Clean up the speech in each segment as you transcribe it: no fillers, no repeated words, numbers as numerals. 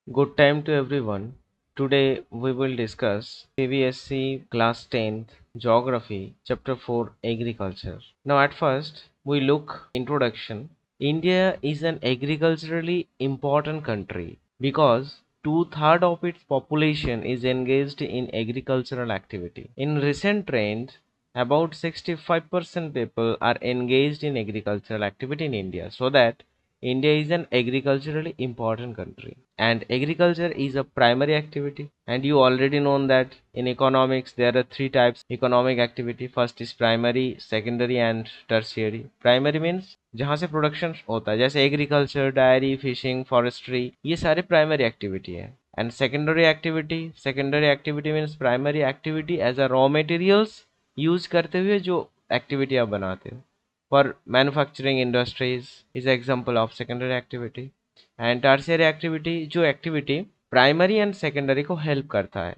Good time to everyone. Today we will discuss CBSE Class 10th Geography Chapter 4 Agriculture. Now at first we look introduction. India is an agriculturally important country because two-thirds of its population is engaged in agricultural activity. In recent trends, about 65% people are engaged in agricultural activity in India, so that India is an agriculturally important country and agriculture is a primary activity, and you already know that in economics there are three types economic activity. First is primary, secondary and tertiary. Primary means जहाँ से production होता है, जैसे agriculture, diary, fishing, forestry, ये सारे primary activity है. And secondary activity means primary activity as a raw materials use करते हुए जो एक्टिविटी आप बनाते हो. For manufacturing industries is example of secondary activity. And tertiary activity जो activity primary and secondary को help करता है.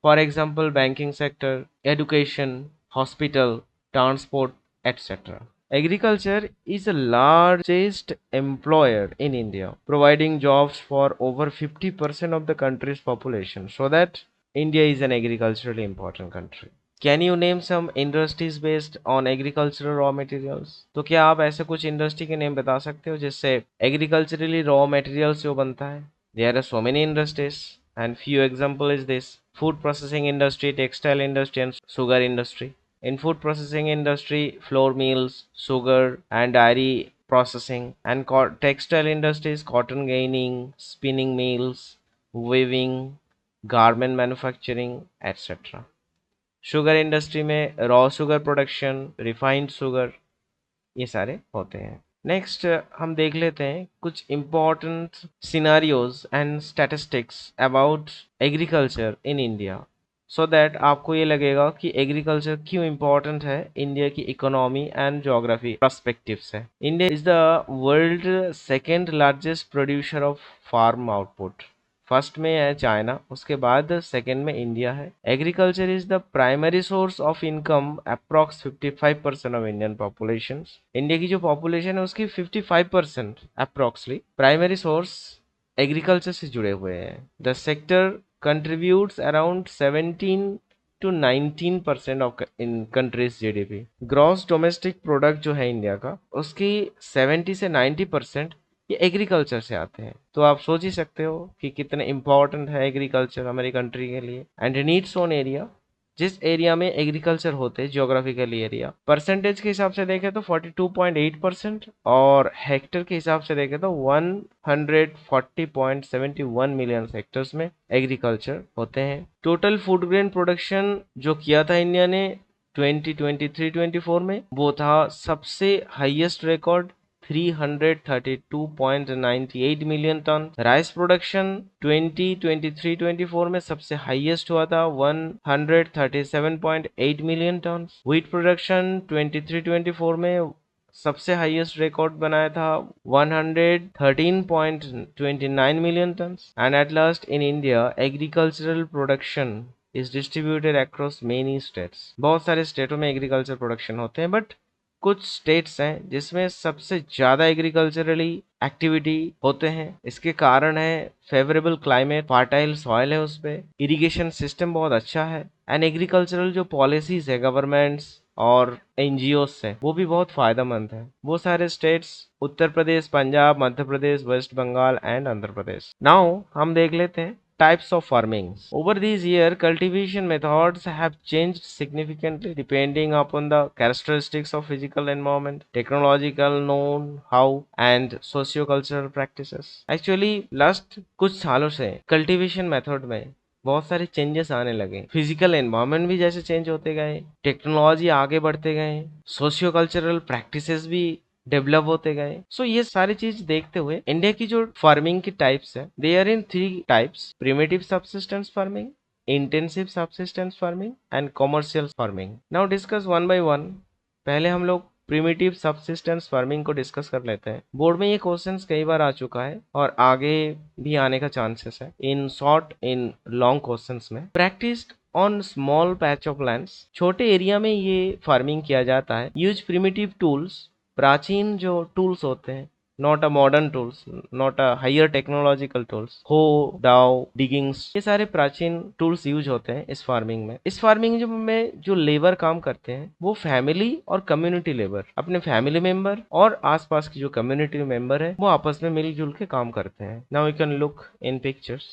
For example banking sector, education, hospital, transport, etc. Agriculture is the largest employer in India, providing jobs for over 50% of the country's population, so that India is an agriculturally important country. Can you name some industries based on agricultural raw materials? तो क्या आप ऐसे कुछ industry के name बता सकते हो जिससे एग्रीकल्चरली रॉ मटेरियल्स जो बनता है? There are so many industries and few example is this: food processing industry, textile industry and sugar industry. In food processing industry, flour mills, sugar and dairy processing, and textile industries, cotton ginning, spinning mills, weaving, garment manufacturing, etc. Sugar industry में raw sugar production, refined sugar, ये सारे होते हैं. Next हम देख लेते हैं कुछ important scenarios and statistics about agriculture in India, so that आपको ये लगेगा कि एग्रीकल्चर क्यों इंपॉर्टेंट है इंडिया की इकोनॉमी एंड ज्योग्राफी पर्सपेक्टिव से. India is the world second largest producer of farm output. First में है चाइना, उसके बाद सेकेंड में इंडिया है. Agriculture is the primary source of income approx 55% of Indian population. India की जो पॉपुलेशन है उसकी 55% अप्रॉक्सली प्राइमरी सोर्स एग्रीकल्चर से जुड़े हुए हैं. The sector contributes around 17 to 19% of in countries GDP. Gross domestic product जो है इंडिया का, उसकी 70 से 90% ये एग्रीकल्चर से आते हैं. तो आप सोच ही सकते हो कि कितने इंपॉर्टेंट है एग्रीकल्चर हमारी कंट्री के लिए. एंड नीड्स ऑन एरिया, जिस एरिया में एग्रीकल्चर होते हैं जियोग्राफिकली एरिया, परसेंटेज के हिसाब से देखें तो 42.8%, और हेक्टर के हिसाब से देखें तो 140.71 मिलियन हेक्टर्स में एग्रीकल्चर होते हैं. टोटल फूड ग्रेन प्रोडक्शन जो किया था इंडिया ने 2023-24 में, वो था सबसे highest record 332.98 million ton. Rice production 2023-24 में सबसे हाईएस्ट हुआ था 137.8 मिलियन टन. व्हीट प्रोडक्शन 23-24 में सबसे हाईएस्ट रिकॉर्ड बनाया था 113.29 million ton. And at last in India agricultural production is distributed across many states. बहुत सारे स्टेटों में एग्रीकल्चर प्रोडक्शन होते हैं, बट कुछ स्टेट्स हैं जिसमें सबसे ज़्यादा एग्रीकल्चरली एक्टिविटी होते हैं. इसके कारण है फेवरेबल क्लाइमेट, फर्टाइल सॉइल है उस पर, इरिगेशन सिस्टम बहुत अच्छा है, एंड एग्रीकल्चरल जो पॉलिसीज है गवर्नमेंट्स और एनजीओ से, वो भी बहुत फायदेमंद है. वो सारे states Uttar Pradesh, Punjab, Madhya Pradesh, West Bengal and Andhra Pradesh. Now हम देख लेते हैं types of farming. Over these years, cultivation methods have changed significantly depending upon the characteristics of physical environment, technological know-how and socio-cultural practices. Actually, last कुछ सालों से cultivation method में बहुत सारे चेंजेस आने लगे. फिजिकल एनवायरनमेंट भी जैसे चेंज होते गए, टेक्नोलॉजी आगे बढ़ते गए, सोशियो कल्चरल प्रैक्टिसेस भी डेवलप होते गए. सो ये सारी चीज देखते हुए इंडिया की जो फार्मिंग की टाइप्स है, they are in 3 types: primitive subsistence farming, intensive subsistence farming and commercial farming. Now discuss one by one. पहले हम लोग प्रिमिटिव सबसिस्टेंस फार्मिंग को डिस्कस कर लेते हैं. बोर्ड में ये क्वेश्चंस कई बार आ चुका है और आगे भी आने का चांसेस है in short, in long questions में. Practised on small patch of lands, छोटे एरिया में ये फार्मिंग किया जाता है. यूज प्रिमिटिव टूल्स, प्राचीन जो टूल्स होते हैं, not a modern tools, not a higher technological tools. Hoe, dao, डिगिंग्स, ये सारे प्राचीन टूल्स यूज होते हैं इस फार्मिंग में। इस फार्मिंग में जो लेबर काम करते हैं वो फैमिली और कम्युनिटी लेबर, अपने फैमिली मेंबर और आसपास की जो कम्युनिटी मेंबर है वो आपस में मिलजुल के काम करते हैं। Now you can look in pictures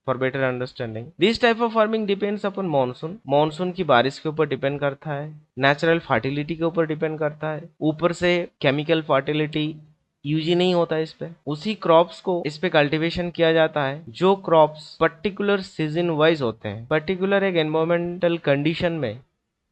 for better understanding. This type of farming depends upon monsoon. Monsoon की बारिश के ऊपर डिपेंड करता है, नेचुरल फर्टिलिटी के ऊपर डिपेंड करता है। ऊपर से केमिकल फर्टिलिटी यूज ही नहीं होता इस पे। उसी क्रॉप्स को इस पे कल्टीवेशन किया जाता है जो क्रॉप्स पर्टिकुलर सीजन वाइज होते हैं, पर्टिकुलर एक एनवायरमेंटल कंडीशन में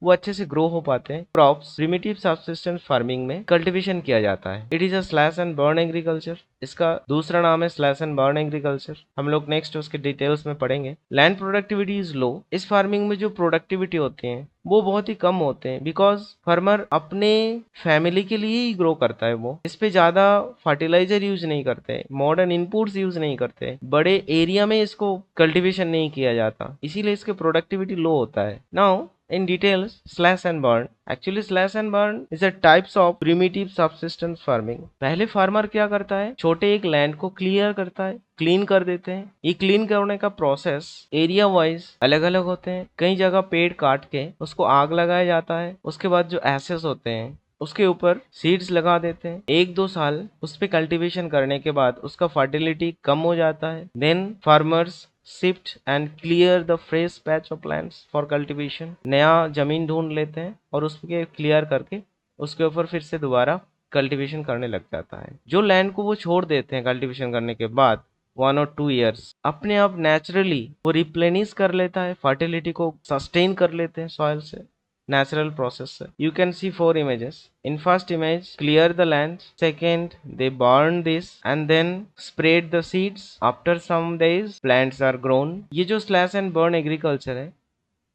वो अच्छे से ग्रो हो पाते हैं। क्रॉप्स प्रिमिटिव सब्सिस्टेंस फार्मिंग में कल्टीवेशन किया जाता है। It is a slash and burn agriculture. इसका दूसरा नाम है स्लैश एंड बर्न एग्रीकल्चर। हम लोग नेक्स्ट उसके डिटेल्स में पढ़ेंगे। Land productivity is low. इस फार्मिंग में जो प्रोडक्टिविटी होती है वो बहुत ही कम होते हैं, बिकॉज फार्मर अपने फैमिली के लिए ही ग्रो करता है। वो इस पे ज्यादा फर्टिलाइजर यूज नहीं करते, मॉडर्न इनपुट्स यूज नहीं करते, बड़े एरिया में इसको कल्टीवेशन नहीं किया जाता, इसीलिए इसके प्रोडक्टिविटी लो होता है। Now in details, slash and burn. Actually slash and burn is a types of primitive subsistence farming. पहले फार्मर क्या करता है, छोटे एक लैंड को क्लियर करता है, क्लीन कर देते हैं। ये क्लीन करने का प्रोसेस एरिया वाइज अलग अलग होते हैं। कई जगह पेड़ काट के उसको आग लगाया जाता है। उसके बाद जो एसेस होते हैं उसके ऊपर सीड्स लगा देते हैं। 1-2 साल उस पे कल्टीवेशन करने के बाद उसका फर्टिलिटी कम हो जाता है। Then farmers shift and clear the fresh patch of lands for cultivation. नया जमीन ढूंढ लेते हैं और उसके क्लियर करके उसके ऊपर फिर से दोबारा कल्टीवेशन करने लग जाता है। जो लैंड को वो छोड़ देते हैं कल्टीवेशन करने के बाद 1 or 2 years, अपने आप नेचुरली वो रिप्लेनिश कर लेता है, फर्टिलिटी को सस्टेन कर लेते हैं सॉइल से, natural process. You can see 4 images. In first image, clear the land. Second, they burn this and then spread the seeds. After some days, plants are grown. ये जो slash and burn agriculture है,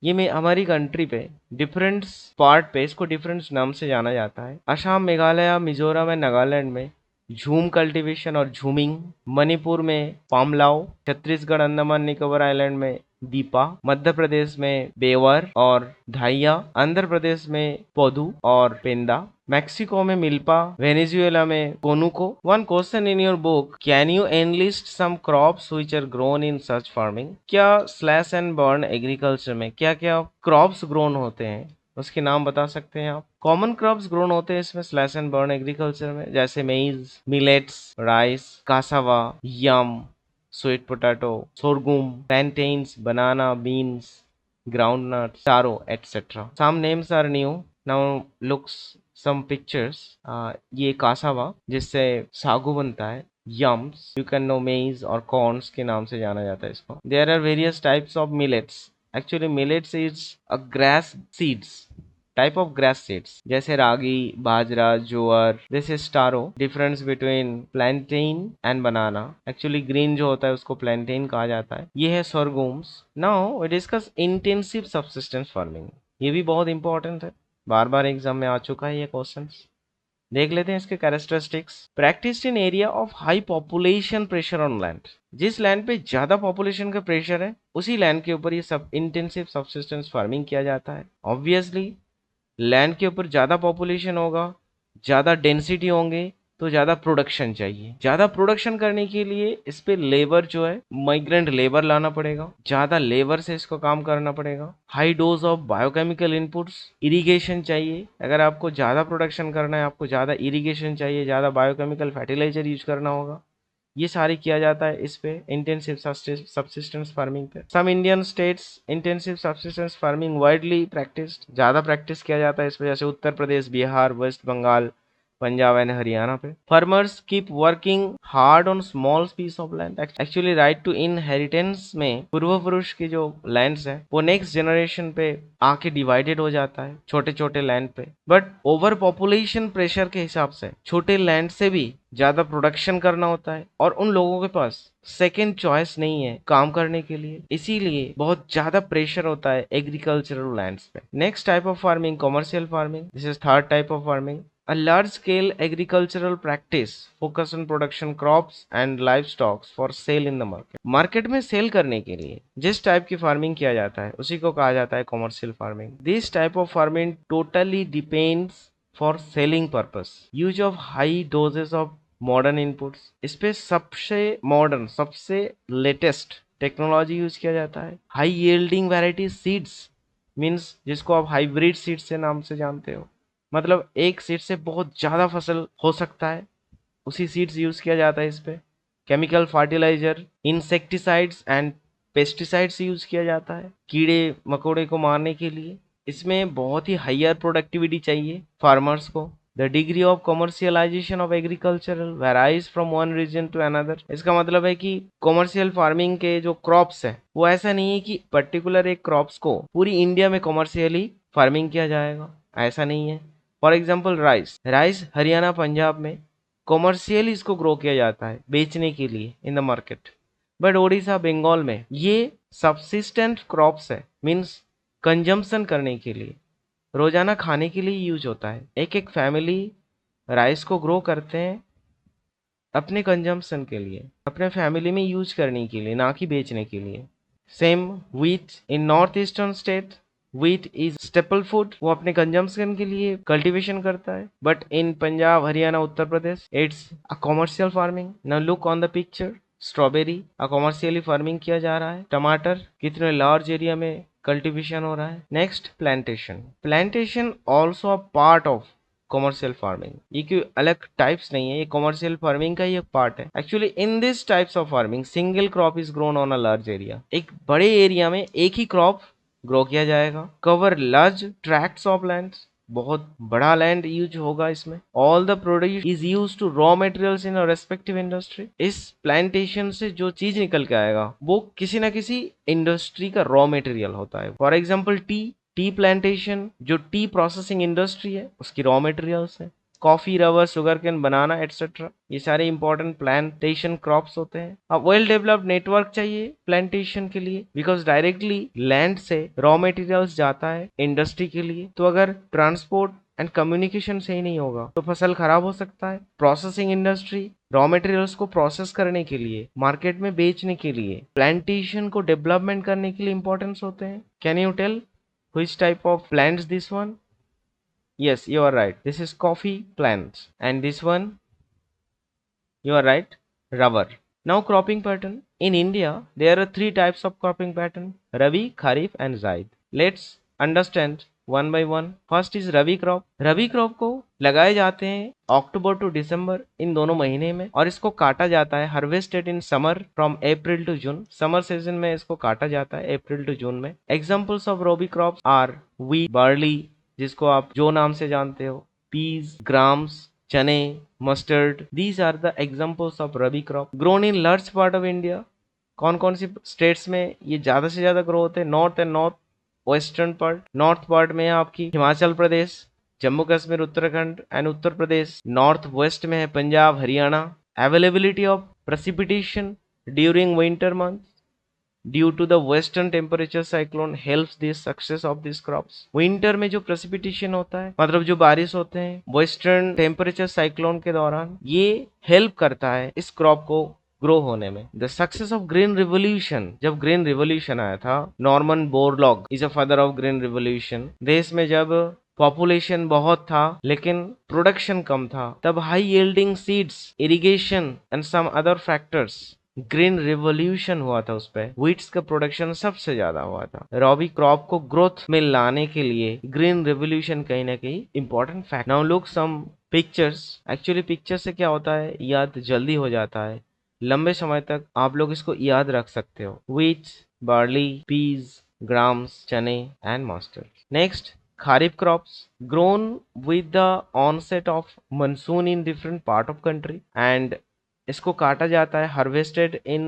ये में हमारी country पे different part पे इसको different नाम से जाना जाता है। असम, मेघालय, मिजोरम एंड नागालैंड में झूम कल्टीवेशन और झूमिंग, मणिपुर में पामलाव, छत्तीसगढ़, अंडमान निकोबार आइलैंड में दीपा, मध्य प्रदेश में बेवर और धाइया, आंध्र प्रदेश में पोदू और पेंदा, मेक्सिको में मिल्पा, वेनेजुएला में conuco. One question in your book, can you enlist some crops which are grown in such farming? क्या स्लैश एंड बर्न एग्रीकल्चर में क्या क्या क्रॉप्स ग्रोन होते हैं उसके नाम बता सकते हैं आप? कॉमन क्रॉप्स ग्रोन होते हैं इसमें स्लैश एंड बर्न एग्रीकल्चर में, जैसे maize, millets, rice, cassava, yam, sweet potato, sorghum, plantains, banana, beans, groundnuts, taro, etc. Some names are new. Now looks some pictures. ये कासावा जिससे सागू बनता है, yams, you can know maize और corns के नाम से जाना जाता है इसको। There are various types of millets. Actually millets is a grass seeds, type of grass seeds, जैसे ragi, bajra, jowar. This is taro. Difference between plantain and banana. Actually green जो होता है उसको प्लांटेन कहा जाता है। ये है sorghums. Now we discuss intensive subsistence farming. ये भी बहुत इंपॉर्टेंट है, बार बार एग्जाम में आ चुका है ये क्वेश्चन। देख लेते हैं इसके characteristics. Practice in area of high population pressure on land. जिस लैंड पे ज्यादा पॉपुलेशन का प्रेशर है उसी लैंड के ऊपर ये सब इंटेंसिव सब्सिस्टेंस फार्मिंग किया जाता है। ऑब्वियसली लैंड के ऊपर ज्यादा पॉपुलेशन होगा, ज्यादा डेंसिटी होंगे तो ज्यादा प्रोडक्शन चाहिए। ज्यादा प्रोडक्शन करने के लिए इस पे लेबर जो है माइग्रेंट लेबर लाना पड़ेगा, ज्यादा लेबर से इसको काम करना पड़ेगा। High dose of biochemical inputs, irrigation चाहिए। अगर आपको ज्यादा प्रोडक्शन करना है आपको ज्यादा इरिगेशन चाहिए, ज्यादा बायोकेमिकल फर्टिलाइजर यूज करना होगा। ये सारी किया जाता है इस पे इंटेंसिव सब्सिस्टेंस फार्मिंग पे। Some Indian states intensive subsistence farming widely practised, ज्यादा प्रैक्टिस किया जाता है इस पे, जैसे उत्तर प्रदेश, बिहार, वेस्ट बंगाल, पंजाब एंड हरियाणा पे। Farmers keep working hard on small piece of land. Actually right to inheritance में पूर्व पुरुष की जो लैंड्स है वो नेक्स्ट जनरेशन पे आके डिवाइडेड हो जाता है छोटे छोटे लैंड पे। बट ओवर पॉपुलेशन प्रेशर के हिसाब से छोटे लैंड से भी ज्यादा प्रोडक्शन करना होता है और उन लोगों के पास सेकेंड चॉइस नहीं है काम करने के लिए, इसीलिए बहुत ज्यादा प्रेशर होता है एग्रीकल्चरल लैंड्स पे। Next type of farming, commercial farming. This is third type of farming. A large scale agricultural practice focus on production crops and livestock for sale in the market. Market में cell करने के लिए जिस type की farming किया जाता है उसी को कहा जाता है commercial farming. This type of farming totally depends for selling purpose, use of high doses of modern inputs, इस पे सबसे मॉडर्न सबसे लेटेस्ट टेक्नोलॉजी यूज किया जाता है। High yielding variety seeds means जिसको आप हाइब्रिड सीड्स से नाम से जानते हो, मतलब एक सीड से बहुत ज्यादा फसल हो सकता है, उसी सीड्स यूज किया जाता है इस पे। Chemical fertiliser, insecticides and pesticides use किया जाता है कीड़े मकोड़े को मारने के लिए। इसमें बहुत ही हायर प्रोडक्टिविटी चाहिए फार्मर्स को। The degree of commercialisation of agricultural varies from one region to another. इसका मतलब है कि कॉमर्शियल फार्मिंग के जो क्रॉप्स है वो ऐसा नहीं है कि पर्टिकुलर एक क्रॉप्स को पूरी इंडिया में कमर्शियली फार्मिंग किया जाएगा, ऐसा नहीं है। For example rice, rice Haryana Punjab में कॉमर्शियली इसको ग्रो किया जाता है बेचने के लिए in the market, but Odisha Bengal में ये सबसिस्टेंट क्रॉप्स है, मीन्स कंजम्पशन करने के लिए, रोजाना खाने के लिए यूज होता है। एक एक फैमिली राइस को ग्रो करते हैं अपने कंजम्पशन के लिए, अपने फैमिली में यूज करने के लिए, ना कि बेचने के लिए। Same wheat in north eastern state, wheat is staple food, वो अपने कंजम्पशन के लिए कल्टीवेशन करता है, but in Punjab Haryana Uttar Pradesh it's a commercial farming. Now look on the picture, strawberry a commercially farming किया जा रहा है, टमाटर कितने लार्ज एरिया में कल्टीवेशन हो रहा है। Next plantation, plantation also a part of commercial farming. ये कोई अलग टाइप्स नहीं है, ये कॉमर्शियल फार्मिंग का ही एक पार्ट है। Actually in this types of farming single crop is grown on a large area, एक बड़े एरिया में एक ही क्रॉप ग्रो किया जाएगा। Cover large tracts of land, बहुत बड़ा लैंड यूज होगा इसमें। All the produce is use to raw materials in respective industry. इस प्लांटेशन से जो चीज निकल के आएगा वो किसी ना किसी इंडस्ट्री का रॉ मटेरियल होता है। फॉर एग्जाम्पल टी प्लांटेशन जो टी प्रोसेसिंग इंडस्ट्री है उसकी रॉ मटेरियल्स है। कॉफी, रबर, शुगर केन, बनाना एटसेट्रा, ये सारे इंपॉर्टेंट प्लांटेशन क्रॉप्स होते हैं। अब वेल डेवलप्ड नेटवर्क चाहिए प्लांटेशन के लिए, बिकॉज डायरेक्टली लैंड से रॉ मटेरियल्स जाता है इंडस्ट्री के लिए, तो अगर ट्रांसपोर्ट एंड कम्युनिकेशन सही नहीं होगा तो फसल खराब हो सकता है। प्रोसेसिंग इंडस्ट्री रॉ मटेरियल्स को प्रोसेस करने के लिए, मार्केट में बेचने के लिए, प्लांटेशन को डेवलपमेंट करने के लिए इंपॉर्टेंस होते हैं। Can you tell which type of plants this one? Yes, you are right, this is coffee plants. And this one, you are right, rubber. Now cropping pattern in India, there are three types of cropping pattern: Rabi, Kharif and Zaid. Let's understand one by one. First is rabi crop. Rabi crop को लगाए जाते हैं अक्टूबर to दिसंबर इन दोनों महीने में, और इसको काटा जाता है harvested in summer from April to June. Summer season में इसको काटा जाता है अप्रैल टू जून में। Examples of rabi crops are wheat, barley जिसको आप जो नाम से जानते हो, पीज, ग्राम्स, चने, mustard, these are the examples of rabi crop grown in large part of India. कौन कौन सी स्टेट्स में ये ज्यादा से ज्यादा ग्रो होते हैं? North and north western part. North part में है आपकी Himachal Pradesh, Jammu Kashmir, Uttarakhand and Uttar Pradesh. North west में है Punjab, Haryana. Availability of precipitation during winter month due to the western temperature cyclone helps this success of this crops. Winter में जो प्रेसिपिटेशन होता है, मतलब जो बारिश होते हैं वेस्टर्न टेम्परेचर साइक्लोन के दौरान, ये हेल्प करता है इस क्रॉप को ग्रो होने में। The success of green revolution, जब ग्रीन रिवोल्यूशन आया था, Norman Borlaug is a father of green revolution. देश में जब पॉपुलेशन बहुत था लेकिन प्रोडक्शन कम था, तब high yielding seeds, irrigation and some other factors, green revolution हुआ था, उस पे व्हीट्स का प्रोडक्शन सबसे ज्यादा हुआ था। रबी क्रॉप को ग्रोथ में लाने के लिए ग्रीन रिवोल्यूशन कहीं ना कहीं important factor. Now look some pictures. Actually picture से क्या होता है, याद जल्दी हो जाता है, लंबे समय तक आप लोग इसको याद रख सकते हो। व्हीट, बार्ली, पीज, ग्राम्स, चने and mustard. Next, Kharif crops grown with the onset of monsoon in different part of country, and इसको काटा जाता है harvested in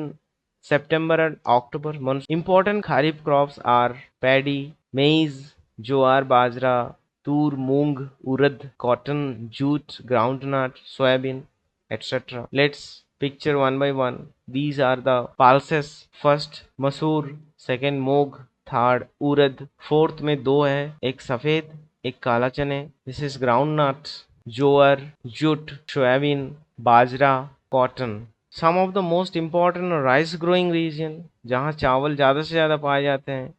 September and October month. Important kharif crops are paddy, maize, jowar, bajra, tur, moong, urad, cotton, jute, groundnut, soybean etcetera. Let's picture one by one. These are the pulses. First masoor, second moong, third urad, fourth में दो है, एक सफेद एक काला चने। This is ground nuts, jowar, jute, soybean, bajra, cotton. Some of the most important rice growing region, जहाँ चावल ज्यादा से ज्यादा पाए जाते हैं,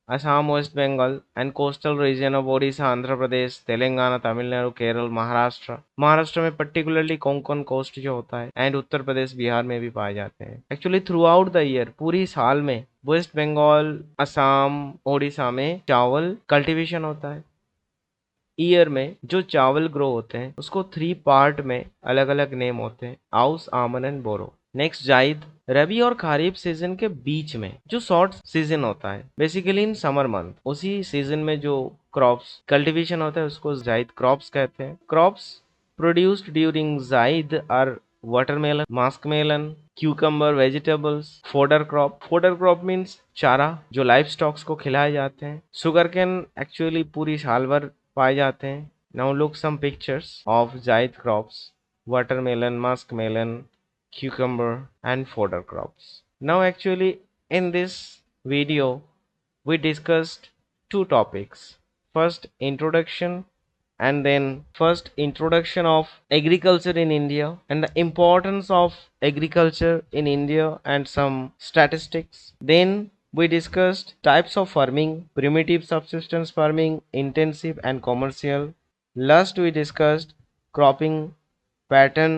Assam, West Bengal, and coastal region of Odisha, Andhra Pradesh, Telangana, Tamil Nadu, Kerala, Maharashtra Maharashtra में पर्टिकुलरली कोंकण कोस्ट जो होता है एंड उत्तर प्रदेश बिहार में भी पाए जाते हैं। Actually through out the year, पूरी साल में वेस्ट बंगाल, असम, ओडिशा में चावल कल्टीवेशन होता है। ईयर में जो चावल ग्रो होते हैं उसको 3 पार्ट में अलग अलग नेम होते हैं, आउस, आमन एंड बोरो। नेक्स्ट जायद, रबी और खरीफ सीजन के बीच में जो शॉर्ट सीजन होता है, बेसिकली इन समर मंथ, उसी सीजन में जो क्रॉप्स कल्टीवेशन होता है उसको जायद क्रॉप्स कहते हैं। Crops produced during zaid are watermelon, muskmelon, cucumber, vegetables, fodder crop. Fodder crop means चारा जो लाइफ स्टॉक्स को खिलाए जाते हैं। शुगर कैन एक्चुअली पूरी साल भर पाए जाते हैं। Now look some pictures of zaid crops, watermelon, muskmelon, cucumber and fodder crops. Now actually in this video we discussed two topics. First introduction, and then first introduction of agriculture in India and the importance of agriculture in India and some statistics. Then we discussed types of farming, primitive subsistence farming, intensive and commercial. Last we discussed cropping pattern,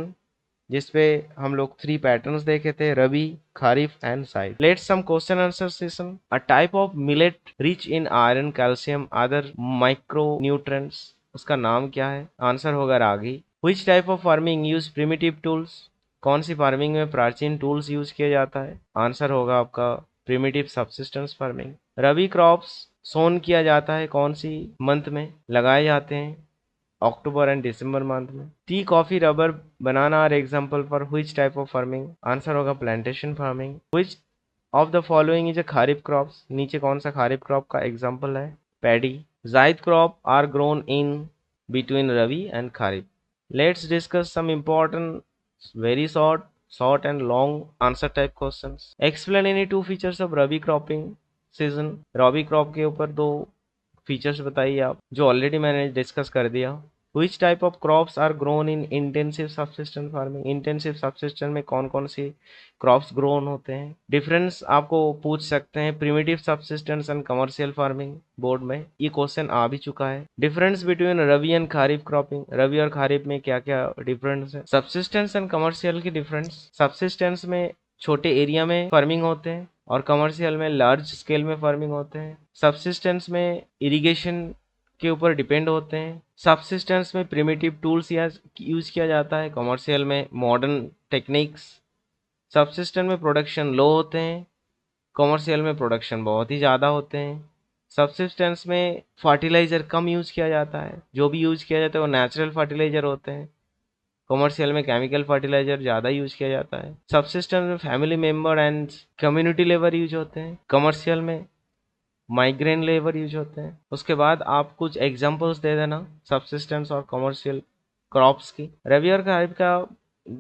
जिसपे हम लोग 3 patterns देखे थे, rabi, kharif and zaid. Let's some question answer session. A type of millet rich in iron, calcium, other micro nutrients, उसका नाम क्या है? Answer होगा ragi. Which type of farming use primitive tools? कौन सी फार्मिंग में प्राचीन टूल्स यूज किया जाता है? आंसर होगा आपका प्रिमिटिव सबसिस्टेंस फार्मिंग। रबी क्रॉप्स सोन किया जाता है कौन सी मंथ में? लगाए जाते हैं अक्टूबर एंड दिसंबर मंथ में। Tea, coffee, rubber, banana are example for which type of farming? Answer होगा plantation farming. Which of the following is a kharif crops? नीचे कौन सा खरीफ क्रॉप का एग्जाम्पल है? Paddy. Zaid crop are grown in between rabi and kharif. Let's discuss some important very short and long answer type questions. Explain any 2 features of rabi cropping season. Rabi crop के ऊपर 2 features बताइए आप, जो ऑलरेडी मैंने डिस्कस कर दिया। Which type of crops are grown in intensive subsistence farming? Intensive subsistence में कौन कौन सी क्रॉप्स ग्रोन होते हैं? डिफरेंस आपको पूछ सकते हैं primitive subsistence and commercial farming, board में ये क्वेश्चन आ भी चुका है। Difference between rabi and kharif cropping, rabi और खरीफ में क्या क्या डिफरेंस है? सब्सिस्टेंस एंड कमर्शियल की डिफरेंस, सब्सिस्टेंस में छोटे एरिया में फार्मिंग होते हैं और कमर्शियल में लार्ज स्केल में फार्मिंग होते हैं। सब्सिस्टेंस में इरिगेशन के ऊपर डिपेंड होते हैं। सब्सिस्टेंस में प्रिमिटिव टूल्स यूज किया जाता है, कमर्शियल में मॉडर्न टेक्निक्स। सब्सिस्टेंस में प्रोडक्शन लो होते हैं, कमर्शियल में प्रोडक्शन बहुत ही ज़्यादा होते हैं। सब्सिस्टेंस में फर्टिलाइजर कम यूज किया जाता है, जो भी यूज किया जाता है वो नेचुरल फर्टिलाइजर होते हैं। कमर्शियल में केमिकल फर्टिलाइजर ज़्यादा यूज किया जाता है। सब्सिस्टेंस में family member and community labour use होते हैं, कमर्शियल में माइग्रेन लेबर यूज होते हैं। उसके बाद आप कुछ एग्जांपल्स दे देना सब्सिस्टेंस और कमर्शियल क्रॉप्स की। रबी और खरीफ का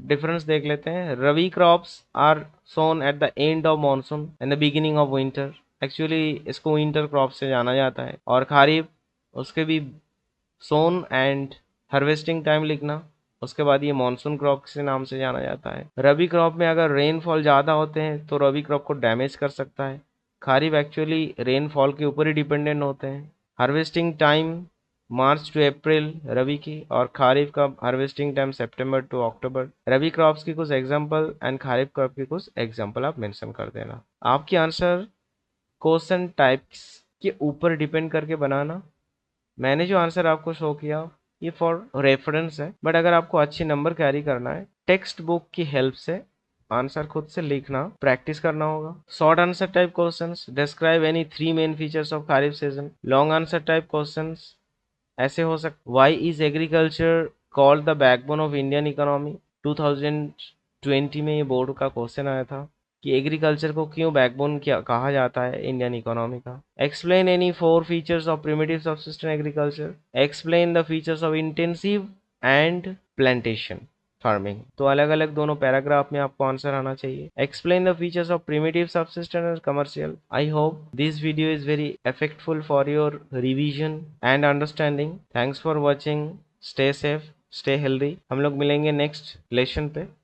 डिफरेंस देख लेते हैं। Rabi crops are sown at the end of monsoon and the beginning of winter. Actually इसको विंटर क्रॉप से जाना जाता है। और खरीफ उसके भी सोन एंड हार्वेस्टिंग टाइम लिखना, उसके बाद ये मॉनसून क्रॉप के नाम से जाना जाता है। रबी क्रॉप में अगर रेनफॉल ज़्यादा होते हैं तो रबी क्रॉप को डैमेज कर सकता है। खरीफ एक्चुअली रेनफॉल के ऊपर ही डिपेंडेंट होते हैं। Harvesting time March to April rabi की, और खरीफ का harvesting time September to October. Rabi crops की कुछ एग्जांपल एंड खरीफ क्रॉप की कुछ एग्जांपल आप मेंशन कर देना। आपकी आंसर क्वेश्चन टाइप्स के ऊपर डिपेंड करके बनाना। मैंने जो आंसर आपको शो किया ये फॉर रेफरेंस है, बट अगर आपको अच्छे नंबर कैरी करना है टेक्स्ट बुक की हेल्प से आंसर खुद से लिखना प्रैक्टिस करना होगा। Short answer type questions, describe any 3 main features of kharif season. Long answer type questions ऐसे हो सकते, why is agriculture called the backbone of Indian economy? 2020 में ये बोर्ड का क्वेश्चन आया था कि एग्रीकल्चर को क्यों बैकबोन कहा जाता है इंडियन इकोनॉमी का। Explain any 4 features of primitive subsistence agriculture. Explain the features of intensive and plantation farming. तो अलग अलग दोनों पैराग्राफ में आपको आंसर आना चाहिए। Explain the features of primitive subsistence and commercial. I hope this video is very effectful for your revision and understanding. Thanks for watching. Stay safe, stay healthy. हम लोग मिलेंगे नेक्स्ट लेसन पे।